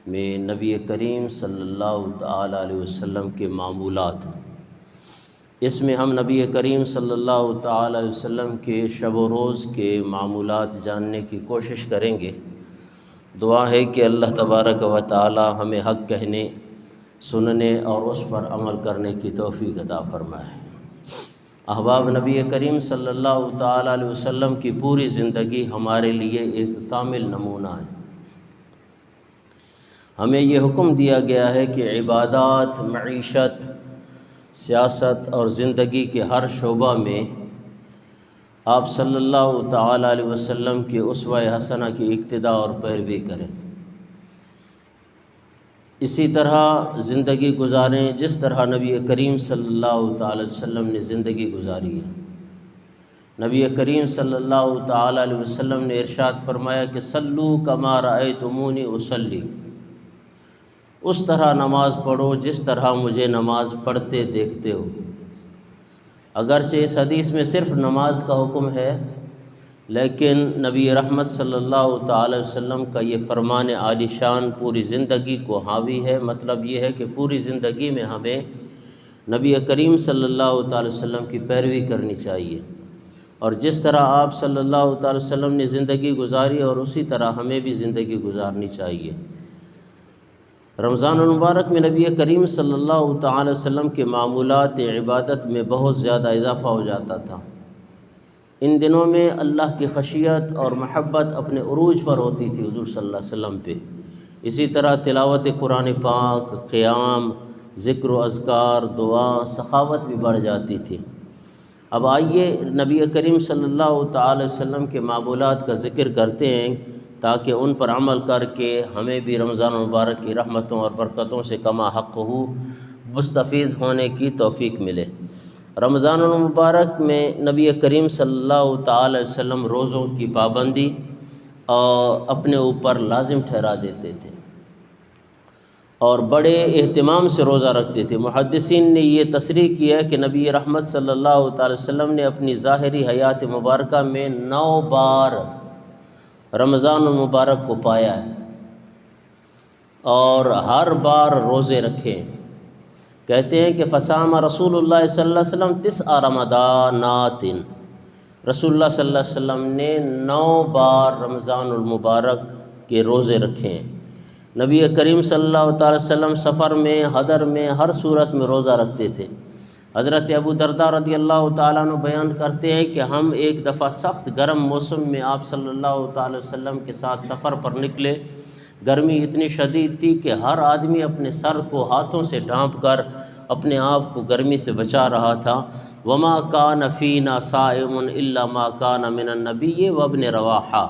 میں نبی کریم صلی اللہ تعالی علیہ وسلم کے معمولات، اس میں ہم نبی کریم صلی اللہ تعالی علیہ وسلم کے شب و روز کے معمولات جاننے کی کوشش کریں گے۔ دعا ہے کہ اللہ تبارک و تعالی ہمیں حق کہنے، سننے اور اس پر عمل کرنے کی توفیق عطا فرمائے۔ احباب، نبی کریم صلی اللہ تعالی علیہ وسلم کی پوری زندگی ہمارے لیے ایک کامل نمونہ ہے۔ ہمیں یہ حکم دیا گیا ہے کہ عبادات، معیشت، سیاست اور زندگی کے ہر شعبہ میں آپ صلی اللہ تعالی علیہ وسلم کے اسوہ حسنہ کی اقتداء اور پیروی کریں، اسی طرح زندگی گزاریں جس طرح نبی کریم صلی اللہ تعالی علیہ وسلم نے زندگی گزاری ہے۔ نبی کریم صلی اللہ تعالی علیہ وسلم نے ارشاد فرمایا کہ صلو کما رأیتمونی اصلی، اس طرح نماز پڑھو جس طرح مجھے نماز پڑھتے دیکھتے ہو۔ اگرچہ اس حدیث میں صرف نماز کا حکم ہے، لیکن نبی رحمت صلی اللہ تعالی وسلم کا یہ فرمان عالی شان پوری زندگی کو حاوی ہے۔ مطلب یہ ہے کہ پوری زندگی میں ہمیں نبی کریم صلی اللہ تعالی وسلم کی پیروی کرنی چاہیے، اور جس طرح آپ صلی اللہ تعالی وسلم نے زندگی گزاری اور اسی طرح ہمیں بھی زندگی گزارنی چاہیے۔ رمضان المبارک میں نبی کریم صلی اللہ تعالی وسلم کے معمولات عبادت میں بہت زیادہ اضافہ ہو جاتا تھا۔ ان دنوں میں اللہ کی خشیت اور محبت اپنے عروج پر ہوتی تھی حضور صلی اللہ علیہ وسلم پہ۔ اسی طرح تلاوت قرآن پاک، قیام، ذکر و اذکار، دعا، سخاوت بھی بڑھ جاتی تھی۔ اب آئیے نبی کریم صلی اللہ تعالی وسلم کے معمولات کا ذکر کرتے ہیں تاکہ ان پر عمل کر کے ہمیں بھی رمضان المبارک کی رحمتوں اور برکتوں سے کما حق ہو مستفیض ہونے کی توفیق ملے۔ رمضان المبارک میں نبی کریم صلی اللہ تعالی وسلم روزوں کی پابندی اور اپنے اوپر لازم ٹھہرا دیتے تھے اور بڑے اہتمام سے روزہ رکھتے تھے۔ محدثین نے یہ تصریح کیا ہے کہ نبی رحمت صلی اللہ تعالی وسلم نے اپنی ظاہری حیات مبارکہ میں 9 بار رمضان المبارک کو پایا ہے اور ہر بار روزے رکھے۔ کہتے ہیں کہ فصام رسول اللہ صلی اللہ علیہ وسلم 9 رمضانات، رسول اللہ صلی اللہ علیہ وسلم نے 9 بار رمضان المبارک کے روزے رکھے ہیں۔ نبی کریم صلی اللہ تعالی وسلم سفر میں، حضر میں، ہر صورت میں روزہ رکھتے تھے۔ حضرت ابو درداء رضی اللہ تعالیٰ عنہ بیان کرتے ہیں کہ ہم ایک دفعہ سخت گرم موسم میں آپ صلی اللہ تعالی وسلم کے ساتھ سفر پر نکلے۔ گرمی اتنی شدید تھی کہ ہر آدمی اپنے سر کو ہاتھوں سے ڈھانپ کر اپنے آپ کو گرمی سے بچا رہا تھا۔ وما کان فینا صائم الا ما کان من النبی وابن رواحہ،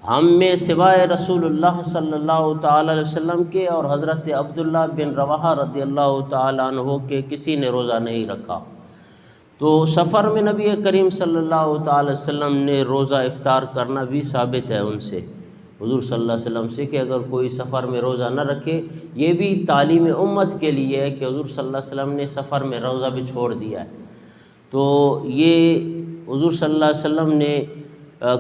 ہم میں سوائے رسول اللہ صلی اللہ تعالی علیہ وسلم کے اور حضرت عبداللہ بن رواحہ رضی اللہ تعالیٰ عنہ کے کسی نے روزہ نہیں رکھا۔ تو سفر میں نبی کریم صلی اللہ تعالی وسلم نے روزہ افطار کرنا بھی ثابت ہے ان سے، حضور صلی اللہ علیہ وسلم سے، کہ اگر کوئی سفر میں روزہ نہ رکھے۔ یہ بھی تعلیم امت کے لیے ہے کہ حضور صلی اللہ علیہ وسلم نے سفر میں روزہ بھی چھوڑ دیا ہے۔ تو یہ حضور صلی اللہ علیہ وسلم نے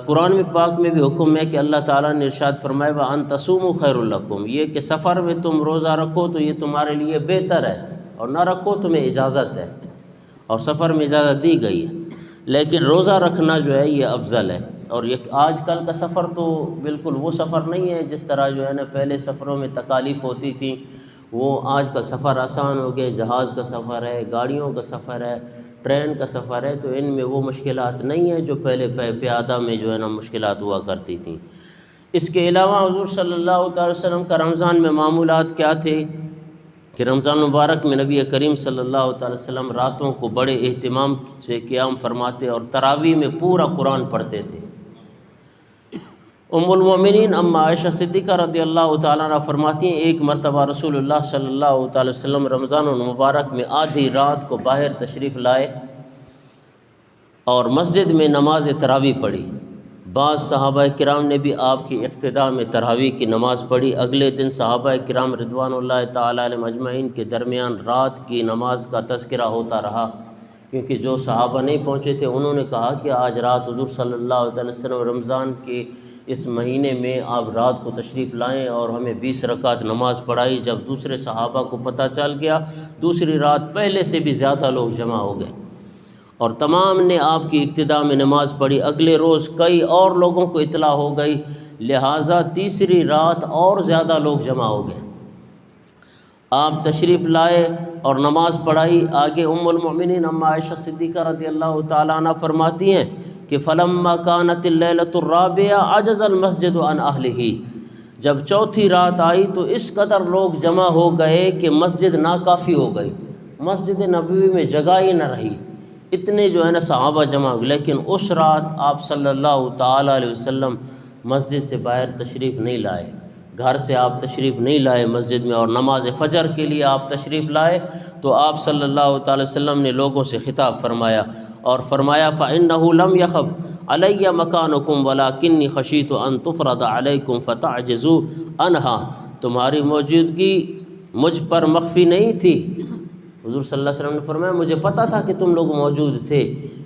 قرآن پاک میں بھی حکم ہے کہ اللہ تعالیٰ نے ارشاد فرمایا وَأَن تَصُومُوا خَيْرٌ لَكُمْ، یہ کہ سفر میں تم روزہ رکھو تو یہ تمہارے لیے بہتر ہے، اور نہ رکھو تمہیں اجازت ہے، اور سفر میں اجازت دی گئی ہے۔ لیکن روزہ رکھنا جو ہے یہ افضل ہے۔ اور یہ آج کل کا سفر تو بالکل وہ سفر نہیں ہے جس طرح جو ہے نا پہلے سفروں میں تکالیف ہوتی تھیں۔ وہ آج کا سفر آسان ہو گئے، جہاز کا سفر ہے، گاڑیوں کا سفر ہے، ٹرین کا سفر ہے، تو ان میں وہ مشکلات نہیں ہیں جو پہلے پیادہ میں جو ہے نا مشکلات ہوا کرتی تھیں۔ اس کے علاوہ حضور صلی اللہ تعالی وسلم کا رمضان میں معمولات کیا تھے کہ رمضان مبارک میں نبی کریم صلی اللہ تعالی وسلم راتوں کو بڑے اہتمام سے قیام فرماتے اور تراویح میں پورا قرآن پڑھتے تھے۔ ام المومنین اما عائشہ صدیقہ رضی اللہ تعالیٰ عنہ فرماتی ہیں ایک مرتبہ رسول اللہ صلی اللہ تعالی وسلم رمضان المبارک میں آدھی رات کو باہر تشریف لائے اور مسجد میں نماز تراویح پڑھی۔ بعض صحابہ کرام نے بھی آپ کی اقتداء میں تراویح کی نماز پڑھی۔ اگلے دن صحابہ کرام رضوان اللہ تعالیٰ علیہم اجمعین کے درمیان رات کی نماز کا تذکرہ ہوتا رہا، کیونکہ جو صحابہ نہیں پہنچے تھے انہوں نے کہا کہ آج رات حضور صلی اللہ علیہ وسلم رمضان کے اس مہینے میں آپ رات کو تشریف لائیں اور ہمیں 20 رکعت نماز پڑھائی۔ جب دوسرے صحابہ کو پتہ چل گیا، دوسری رات پہلے سے بھی زیادہ لوگ جمع ہو گئے اور تمام نے آپ کی ابتدا میں نماز پڑھی۔ اگلے روز کئی اور لوگوں کو اطلاع ہو گئی، لہٰذا تیسری رات اور زیادہ لوگ جمع ہو گئے۔ آپ تشریف لائے اور نماز پڑھائی۔ آگے ام المؤمنین اما عائشہ صدیقہ رضی اللہ تعالیٰ عنہ فرماتی ہیں کہ فلما كانت الليلة الرابعة عجز المسجد عن اهله، جب چوتھی رات آئی تو اس قدر لوگ جمع ہو گئے کہ مسجد ناکافی ہو گئی، مسجد نبوی میں جگہ ہی نہ رہی، اتنے جو ہے نا صحابہ جمع ہوئے۔ لیکن اس رات آپ صلی اللہ تعالیٰ علیہ وسلم مسجد سے باہر تشریف نہیں لائے، گھر سے آپ تشریف نہیں لائے مسجد میں، اور نماز فجر کے لیے آپ تشریف لائے تو آپ صلی اللہ تعالی وسلم نے لوگوں سے خطاب فرمایا اور فرمایا فَإِنَّهُ لَمْ يَخَفْ عَلَيَّ مَكَانُكُمْ وَلَكِنِّي خَشِيتُ أَن تُفْرَضَ عَلَيْكُمْ فَتَعْجِزُوا عَنْهَا، تمہاری موجودگی مجھ پر مخفی نہیں تھی۔ حضور صلی اللہ علیہ وسلم نے فرمایا مجھے پتہ تھا کہ تم لوگ موجود تھے،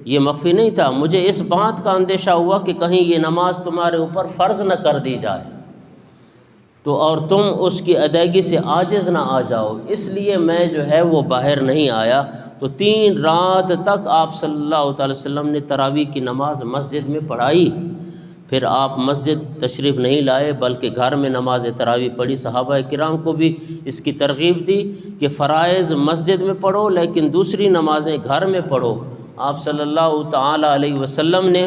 یہ مخفی نہیں تھا، مجھے اس بات کا اندیشہ ہوا کہ کہیں یہ نماز تمہارے اوپر فرض نہ کر دی جائے تو اور تم اس کی ادائیگی سے عاجز نہ آ جاؤ، اس لیے میں جو ہے وہ باہر نہیں آیا۔ تو 3 رات تک آپ صلی اللہ تعالی وسلم نے تراویح کی نماز مسجد میں پڑھائی، پھر آپ مسجد تشریف نہیں لائے بلکہ گھر میں نماز تراویح پڑھی۔ صحابہ کرام کو بھی اس کی ترغیب دی کہ فرائض مسجد میں پڑھو لیکن دوسری نمازیں گھر میں پڑھو۔ آپ صلی اللہ تعالی علیہ وسلم نے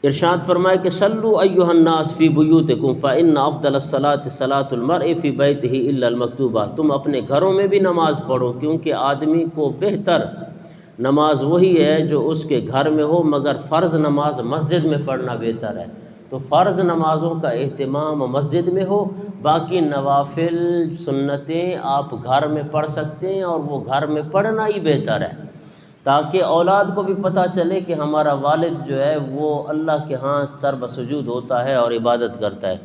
ارشاد فرمایا کہ صلوا ایھا الناس فی بیوتکم فإن افضل الصلاۃ صلاۃ المرء فی بیتہ الا المکتوبہ، تم اپنے گھروں میں بھی نماز پڑھو کیونکہ آدمی کو بہتر نماز وہی ہے جو اس کے گھر میں ہو، مگر فرض نماز مسجد میں پڑھنا بہتر ہے۔ تو فرض نمازوں کا اہتمام مسجد میں ہو، باقی نوافل سنتیں آپ گھر میں پڑھ سکتے ہیں اور وہ گھر میں پڑھنا ہی بہتر ہے، تاکہ اولاد کو بھی پتہ چلے کہ ہمارا والد جو ہے وہ اللہ کے ہاں سر بسجود ہوتا ہے اور عبادت کرتا ہے۔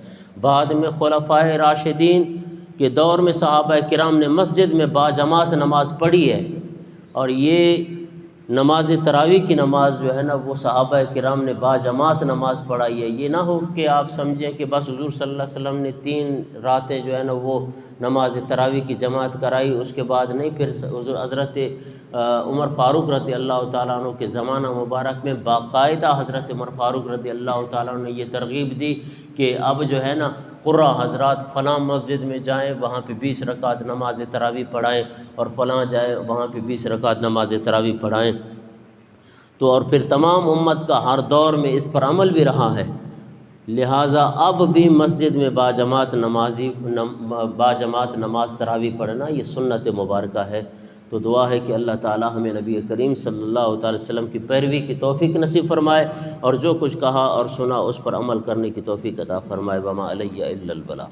بعد میں خلفائے راشدین کے دور میں صحابہ کرام نے مسجد میں باجماعت نماز پڑھی ہے، اور یہ نماز تراویح کی نماز جو ہے نا وہ صحابہ کرام نے باجماعت نماز پڑھائی ہے۔ یہ نہ ہو کہ آپ سمجھیں کہ بس حضور صلی اللہ علیہ وسلم نے 3 راتیں جو ہے نا وہ نماز تراویح کی جماعت کرائی، اس کے بعد نہیں، پھر حضرت عمر فاروق رضی اللہ تعالیٰ عنہ کے زمانہ مبارک میں باقاعدہ حضرت عمر فاروق رضی اللہ تعالیٰ عنہ نے یہ ترغیب دی کہ اب جو ہے نا قرہ حضرات فلاں مسجد میں جائیں، وہاں پہ 20 رکعت نماز تراویح پڑھائیں، اور فلاں جائیں وہاں پہ 20 رکعت نماز تراویح پڑھائیں۔ تو اور پھر تمام امت کا ہر دور میں اس پر عمل بھی رہا ہے، لہٰذا اب بھی مسجد میں باجماعت نماز تراویح پڑھنا یہ سنت مبارکہ ہے۔ تو دعا ہے کہ اللہ تعالی ہمیں نبی کریم صلی اللہ تعالی وسلم کی پیروی کی توفیق نصیب فرمائے، اور جو کچھ کہا اور سنا اس پر عمل کرنے کی توفیق عطا فرمائے۔ وما علیہ الا البلاغ۔